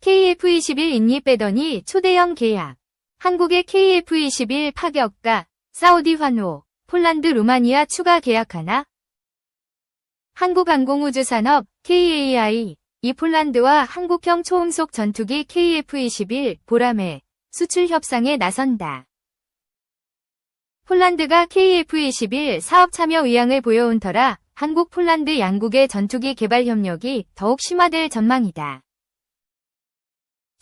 KF21 인니 빼더니 초대형 계약. 한국의 KF21 파격가, 사우디 환호, 폴란드 루마니아 추가 계약하나? 한국항공우주산업, KAI, 이 폴란드와 한국형 초음속 전투기 KF21 보람의 수출 협상에 나선다. 폴란드가 KF21 사업 참여 의향을 보여온 터라 한국 폴란드 양국의 전투기 개발 협력이 더욱 심화될 전망이다.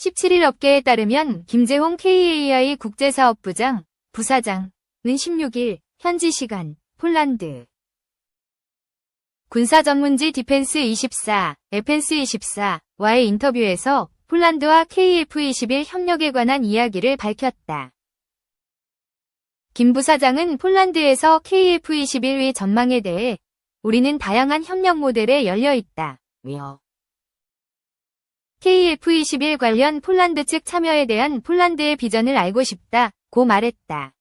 17일 업계에 따르면 김재홍 KAI 국제사업부장, 부사장은 16일 현지 시간 폴란드 군사전문지 디펜스24, 에펜스24와의 인터뷰에서 폴란드와 KF21 협력에 관한 이야기를 밝혔다. 김 부사장은 폴란드에서 KF21의 전망에 대해 우리는 다양한 협력 모델에 열려있다며 KF21 관련 폴란드 측 참여에 대한 폴란드의 비전을 알고 싶다고 말했다.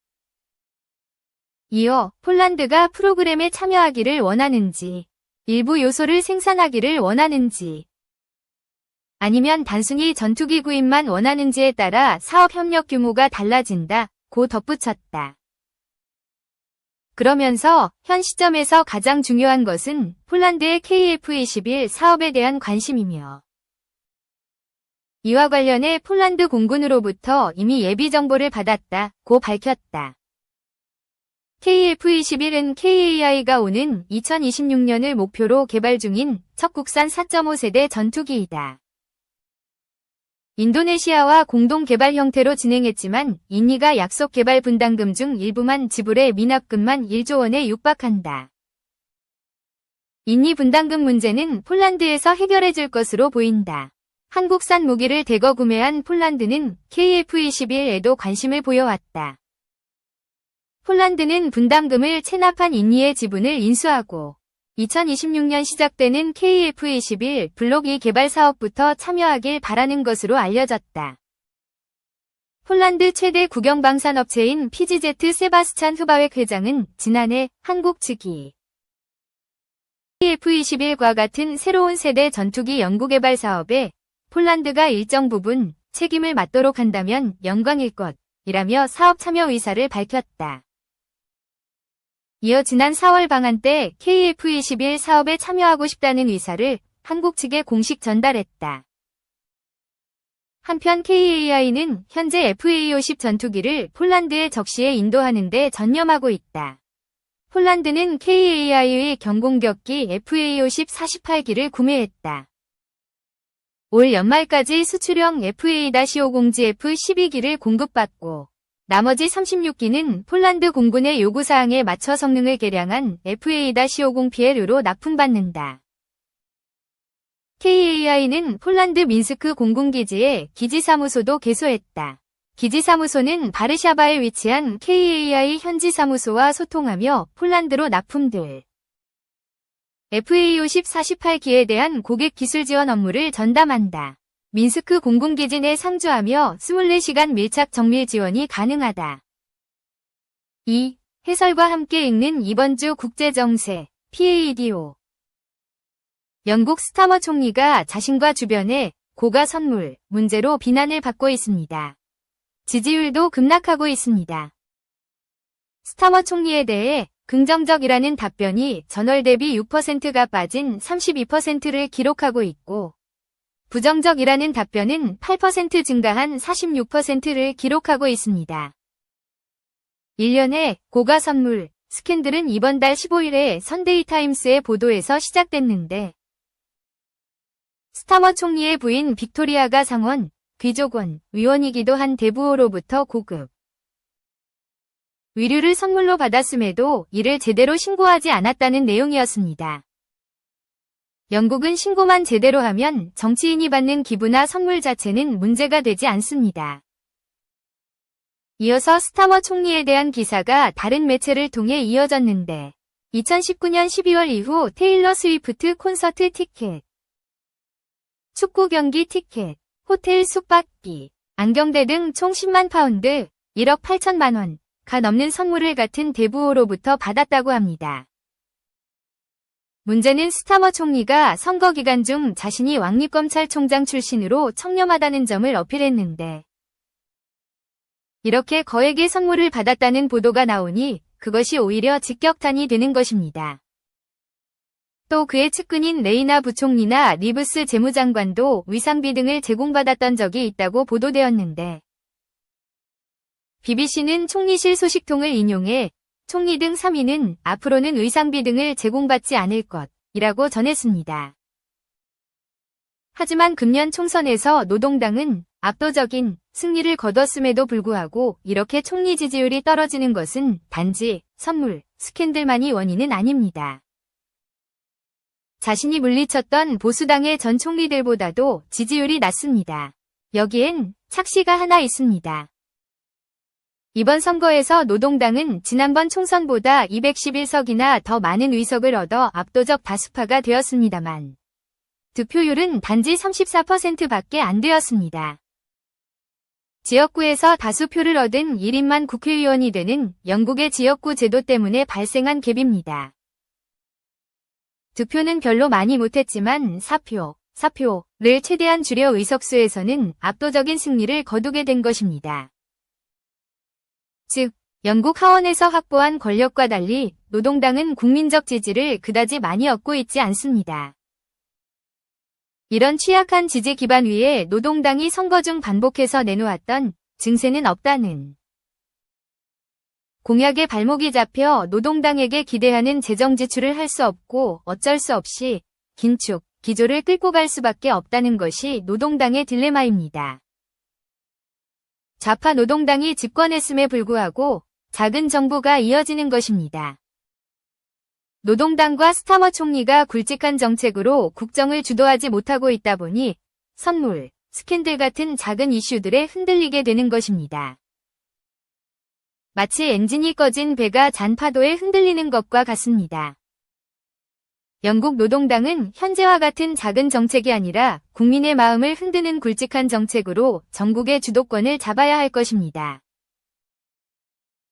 이어 폴란드가 프로그램에 참여하기를 원하는지, 일부 요소를 생산하기를 원하는지, 아니면 단순히 전투기 구입만 원하는지에 따라 사업 협력 규모가 달라진다고 덧붙였다. 그러면서 현 시점에서 가장 중요한 것은 폴란드의 KF21 사업에 대한 관심이며 이와 관련해 폴란드 공군으로부터 이미 예비 정보를 받았다고 밝혔다. KF21은 KAI가 오는 2026년을 목표로 개발 중인 첫 국산 4.5세대 전투기이다. 인도네시아와 공동 개발 형태로 진행했지만 인니가 약속 개발 분담금 중 일부만 지불해 미납금만 1조 원에 육박한다. 인니 분담금 문제는 폴란드에서 해결해줄 것으로 보인다. 한국산 무기를 대거 구매한 폴란드는 KF21에도 관심을 보여왔다. 폴란드는 분담금을 체납한 인니의 지분을 인수하고 2026년 시작되는 KF21 블록 2 개발 사업부터 참여하길 바라는 것으로 알려졌다. 폴란드 최대 국영방산업체인 PGZ 세바스찬 후바웻 회장은 지난해 한국 측이 KF21과 같은 새로운 세대 전투기 연구개발 사업에 폴란드가 일정 부분 책임을 맡도록 한다면 영광일 것이라며 사업 참여 의사를 밝혔다. 이어 지난 4월 방한 때 KF21 사업에 참여하고 싶다는 의사를 한국 측에 공식 전달했다. 한편 KAI는 현재 FA50 전투기를 폴란드에 적시해 인도하는 데 전념하고 있다. 폴란드는 KAI의 경공격기 FA50 48기를 구매했다. 올 연말까지 수출형 FA-50G F12기를 공급받고 나머지 36기는 폴란드 공군의 요구사항에 맞춰 성능을 개량한 FA-50PL으로 납품받는다. KAI는 폴란드 민스크 공군기지에 기지사무소도 개소했다. 기지사무소는 바르샤바에 위치한 KAI 현지사무소와 소통하며 폴란드로 납품될 FA50 48기에 대한 고객 기술 지원 업무를 전담한다. 민스크 공군기지 내 상주하며 24시간 밀착 정밀 지원이 가능하다. 2. 해설과 함께 읽는 이번 주 국제정세, PADO. 영국 스타머 총리가 자신과 주변의 고가 선물 문제로 비난을 받고 있습니다. 지지율도 급락하고 있습니다. 스타머 총리에 대해 긍정적이라는 답변이 전월 대비 6%가 빠진 32%를 기록하고 있고 부정적이라는 답변은 8% 증가한 46%를 기록하고 있습니다. 1년의 고가 선물 스캔들은 이번 달 15일에 선데이타임스의 보도에서 시작됐는데 스타머 총리의 부인 빅토리아가 상원, 귀족원, 위원이기도 한 대부호로부터 고급 위류를 선물로 받았음에도 이를 제대로 신고하지 않았다는 내용이었습니다. 영국은 신고만 제대로 하면 정치인이 받는 기부나 선물 자체는 문제가 되지 않습니다. 이어서 스타머 총리에 대한 기사가 다른 매체를 통해 이어졌는데 2019년 12월 이후 테일러 스위프트 콘서트 티켓, 축구 경기 티켓, 호텔 숙박비, 안경대 등 총 10만 파운드, 1억 8천만 원가 넘는 선물을 같은 대부호로부터 받았다고 합니다. 문제는 스타머 총리가 선거 기간 중 자신이 왕립검찰총장 출신으로 청렴하다는 점을 어필했는데 이렇게 거액의 선물을 받았다는 보도가 나오니 그것이 오히려 직격탄이 되는 것입니다. 또 그의 측근인 레이나 부총리나 리브스 재무장관도 위상비 등을 제공받았던 적이 있다고 보도되었는데 BBC는 총리실 소식통을 인용해 총리 등 3인은 앞으로는 의상비 등을 제공받지 않을 것이라고 전했습니다. 하지만 금년 총선에서 노동당은 압도적인 승리를 거뒀음에도 불구하고 이렇게 총리 지지율이 떨어지는 것은 단지 선물, 스캔들만이 원인은 아닙니다. 자신이 물리쳤던 보수당의 전 총리들보다도 지지율이 낮습니다. 여기엔 착시가 하나 있습니다. 이번 선거에서 노동당은 지난번 총선보다 211석이나 더 많은 의석을 얻어 압도적 다수파가 되었습니다만 득표율은 단지 34%밖에 안 되었습니다. 지역구에서 다수표를 얻은 1인만 국회의원이 되는 영국의 지역구 제도 때문에 발생한 갭입니다. 득표는 별로 많이 못했지만 4표를 최대한 줄여 의석수에서는 압도적인 승리를 거두게 된 것입니다. 즉, 영국 하원에서 확보한 권력과 달리 노동당은 국민적 지지를 그다지 많이 얻고 있지 않습니다. 이런 취약한 지지 기반 위에 노동당이 선거 중 반복해서 내놓았던 증세는 없다는 공약에 발목이 잡혀 노동당에게 기대하는 재정 지출을 할 수 없고 어쩔 수 없이 긴축, 기조를 끌고 갈 수밖에 없다는 것이 노동당의 딜레마입니다. 좌파 노동당이 집권했음에 불구하고 작은 정부가 이어지는 것입니다. 노동당과 스타머 총리가 굵직한 정책으로 국정을 주도하지 못하고 있다 보니 선물, 스캔들 같은 작은 이슈들에 흔들리게 되는 것입니다. 마치 엔진이 꺼진 배가 잔 파도에 흔들리는 것과 같습니다. 영국 노동당은 현재와 같은 작은 정책이 아니라 국민의 마음을 흔드는 굵직한 정책으로 전국의 주도권을 잡아야 할 것입니다.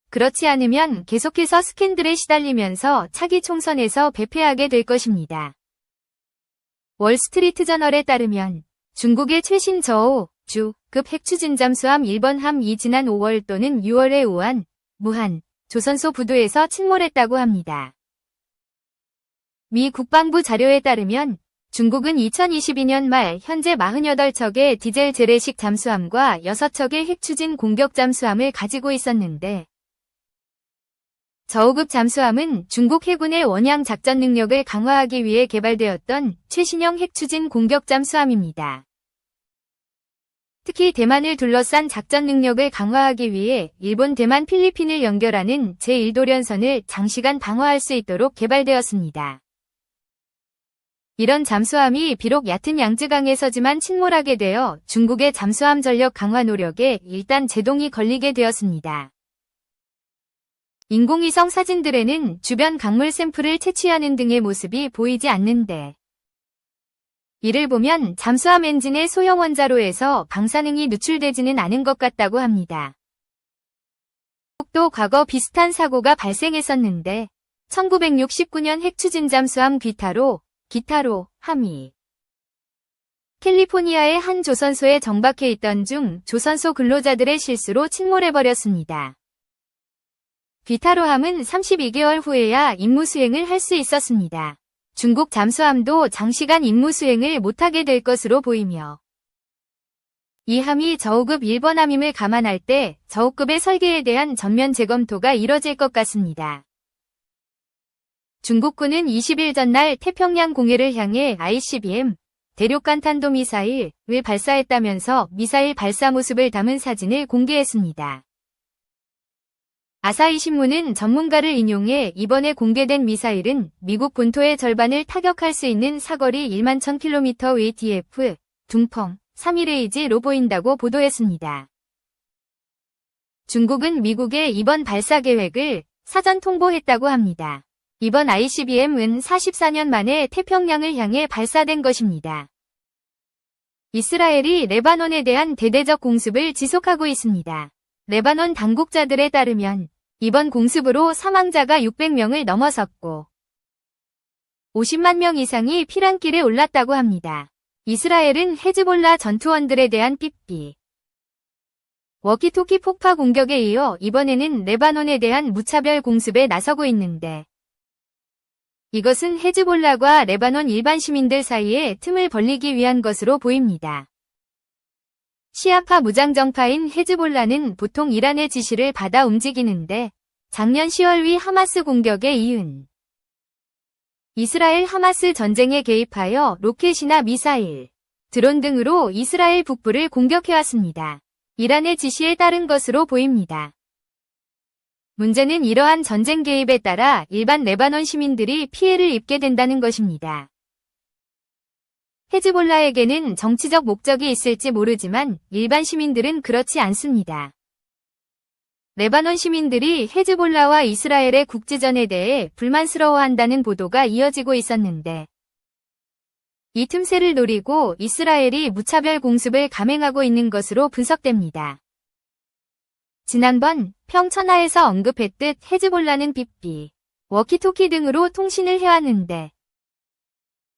그렇지 않으면 계속해서 스캔들에 시달리면서 차기 총선에서 패배하게 될 것입니다. 월스트리트 저널에 따르면 중국의 최신 저우주급 핵추진 잠수함 1번 함이 지난 5월 또는 6월에 우한, 무한, 조선소 부두에서 침몰했다고 합니다. 미 국방부 자료에 따르면 중국은 2022년 말 현재 48척의 디젤 재래식 잠수함과 6척의 핵추진 공격 잠수함을 가지고 있었는데 저우급 잠수함은 중국 해군의 원양 작전 능력을 강화하기 위해 개발되었던 최신형 핵추진 공격 잠수함입니다. 특히 대만을 둘러싼 작전 능력을 강화하기 위해 일본, 대만, 필리핀을 연결하는 제1도련선을 장시간 방어할 수 있도록 개발되었습니다. 이런 잠수함이 비록 얕은 양쯔강에서지만 침몰하게 되어 중국의 잠수함 전력 강화 노력에 일단 제동이 걸리게 되었습니다. 인공위성 사진들에는 주변 강물 샘플을 채취하는 등의 모습이 보이지 않는데 이를 보면 잠수함 엔진의 소형 원자로에서 방사능이 누출되지는 않은 것 같다고 합니다. 또 과거 비슷한 사고가 발생했었는데 1969년 핵추진 잠수함 기타로 함이 캘리포니아의 한 조선소에 정박해 있던 중 조선소 근로자들의 실수로 침몰해버렸습니다. 비타로함은 32개월 후에야 임무 수행을 할 수 있었습니다. 중국 잠수함도 장시간 임무 수행을 못하게 될 것으로 보이며 이 함이 저우급 1번 함임을 감안할 때 저우급의 설계에 대한 전면 재검토가 이뤄질 것 같습니다. 중국군은 20일 전날 태평양 공해를 향해 ICBM 대륙간 탄도미사일을 발사했다면서 미사일 발사 모습을 담은 사진을 공개했습니다. 아사히 신문은 전문가를 인용해 이번에 공개된 미사일은 미국 본토의 절반을 타격할 수 있는 사거리 1만 1000km의 DF, 둥펑, 3.1H로 보인다고 보도했습니다. 중국은 미국의 이번 발사 계획을 사전 통보했다고 합니다. 이번 ICBM은 44년 만에 태평양을 향해 발사된 것입니다. 이스라엘이 레바논에 대한 대대적 공습을 지속하고 있습니다. 레바논 당국자들에 따르면 이번 공습으로 사망자가 600명을 넘어섰고 50만 명 이상이 피란길에 올랐다고 합니다. 이스라엘은 헤즈볼라 전투원들에 대한 삐삐 워키토키 폭파 공격에 이어 이번에는 레바논에 대한 무차별 공습에 나서고 있는데 이것은 헤즈볼라과 레바논 일반 시민들 사이에 틈을 벌리기 위한 것으로 보입니다. 시아파 무장정파인 헤즈볼라는 보통 이란의 지시를 받아 움직이는데 작년 10월 위 하마스 공격에 이은 이스라엘 하마스 전쟁에 개입하여 로켓이나 미사일, 드론 등으로 이스라엘 북부를 공격해왔습니다. 이란의 지시에 따른 것으로 보입니다. 문제는 이러한 전쟁 개입에 따라 일반 레바논 시민들이 피해를 입게 된다는 것입니다. 헤즈볼라에게는 정치적 목적이 있을지 모르지만 일반 시민들은 그렇지 않습니다. 레바논 시민들이 헤즈볼라와 이스라엘의 국지전에 대해 불만스러워한다는 보도가 이어지고 있었는데 이 틈새를 노리고 이스라엘이 무차별 공습을 감행하고 있는 것으로 분석됩니다. 지난번 평천하에서 언급했듯 헤즈볼라는 삐삐, 워키토키 등으로 통신을 해왔는데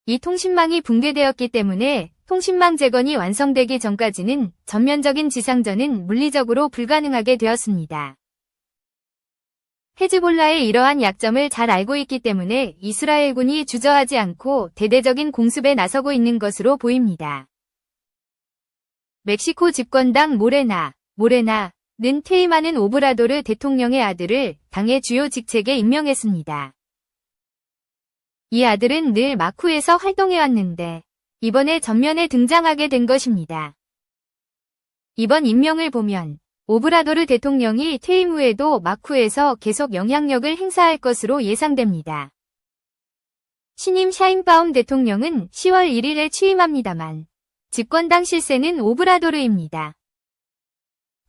이 통신망이 붕괴되었기 때문에 통신망 재건이 완성되기 전까지는 전면적인 지상전은 물리적으로 불가능하게 되었습니다. 헤즈볼라의 이러한 약점을 잘 알고 있기 때문에 이스라엘군이 주저하지 않고 대대적인 공습에 나서고 있는 것으로 보입니다. 멕시코 집권당 모레나는 퇴임하는 오브라도르 대통령의 아들을 당의 주요 직책에 임명했습니다. 이 아들은 늘 마쿠에서 활동해왔는데 이번에 전면에 등장하게 된 것입니다. 이번 임명을 보면 오브라도르 대통령이 퇴임 후에도 마쿠에서 계속 영향력을 행사할 것으로 예상됩니다. 신임 샤인바움 대통령은 10월 1일에 취임합니다만 집권당 실세는 오브라도르입니다.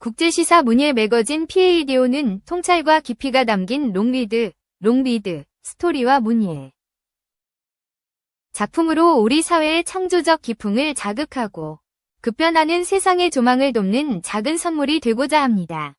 국제시사 문예 매거진 PADO는 통찰과 깊이가 담긴 롱리드 스토리와 문예 작품으로 우리 사회의 창조적 기풍을 자극하고 급변하는 세상의 조망을 돕는 작은 선물이 되고자 합니다.